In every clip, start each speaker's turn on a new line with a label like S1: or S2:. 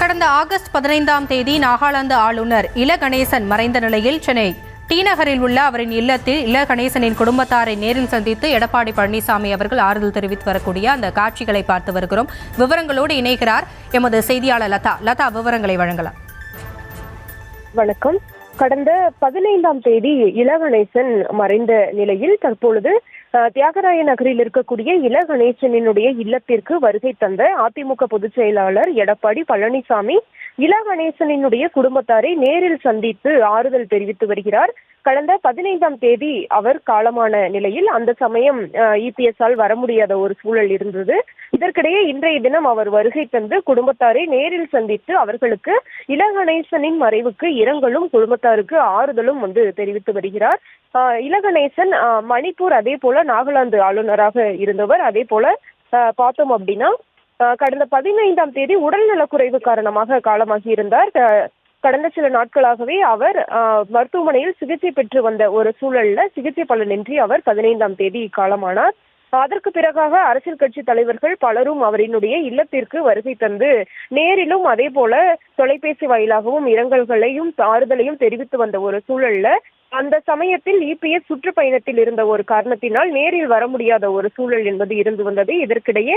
S1: கடந்த ஆகஸ்ட் 15ஆம் தேதி நாகாலாந்து ஆளுநர் இல கணேசன் மறைந்த நிலையில் சென்னை டி நகரில் உள்ள அவரின் இல்லத்தில் இல கணேசனின் குடும்பத்தாரை நேரில் சந்தித்து எடப்பாடி பழனிசாமி அவர்கள் ஆறுதல் தெரிவித்து வரக்கூடிய அந்த காட்சிகளை பார்த்து வருகிறோம். விவரங்களோடு இணைகிறார் எமது செய்தியாளர் லதா. லதா, விவரங்களை வழங்கலாம்.
S2: வணக்கம். கடந்த 15ஆம் தேதி இல கணேசன் மறைந்த நிலையில் தற்பொழுது தியாகராய நகரில் இருக்கக்கூடிய இல கணேசனினுடைய இல்லத்திற்கு வருகை தந்த அதிமுக பொதுச் செயலாளர் எடப்பாடி பழனிசாமி இல கணேசனினுடைய குடும்பத்தாரை நேரில் சந்தித்து ஆறுதல் தெரிவித்து வருகிறார். கடந்த 15ஆம் தேதி அவர் காலமான நிலையில் அந்த சமயம் இபிஎஸ்ஆல் வர முடியாத ஒரு சூழல் இருந்தது. இதற்கிடையே இன்றைய தினம் அவர் வருகை தந்து குடும்பத்தாரை நேரில் சந்தித்து அவர்களுக்கு இல கணேசனின் மறைவுக்கு இரங்கலும் குடும்பத்தாருக்கு ஆறுதலும் தெரிவித்து வருகிறார். இல கணேசன் மணிப்பூர் அதே போல நாகாலாந்து ஆளுநராக இருந்தவர். அதே போல பார்த்தோம் அப்படின்னா கடந்த 15ஆம் தேதி உடல் நலக்குறைவு காரணமாக காலமாகி இருந்தார். கடந்த சில நாட்களாகவே அவர் மருத்துவமனையில் சிகிச்சை பெற்று வந்த ஒரு சூழல்ல சிகிச்சை பலனின்றி அவர் 15ஆம் தேதி காலமானார். அதற்கு பிறகாக அரசியல் கட்சி தலைவர்கள் பலரும் அவரினுடைய இல்லத்திற்கு வருகை தந்து நேரிலும் அதே போல தொலைபேசி வாயிலாகவும் இரங்கல்களையும் ஆறுதலையும் தெரிவித்து வந்த ஒரு சூழல்ல அந்த சமயத்தில் இபிஎஸ் சுற்றுப்பயணத்தில் இருந்த ஒரு காரணத்தினால் நேரில் வர முடியாத ஒரு சூழல் என்பது இருந்து வந்தது. இதற்கிடையே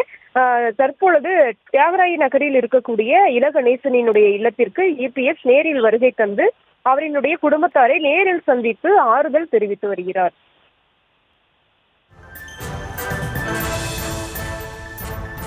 S2: தற்பொழுது தியாகராய நகரில் இருக்கக்கூடிய இல கணேசனினுடைய இல்லத்திற்கு இபிஎஸ் நேரில் வருகை தந்து அவரினுடைய குடும்பத்தாரை நேரில் சந்தித்து ஆறுதல் தெரிவித்து வருகிறார்.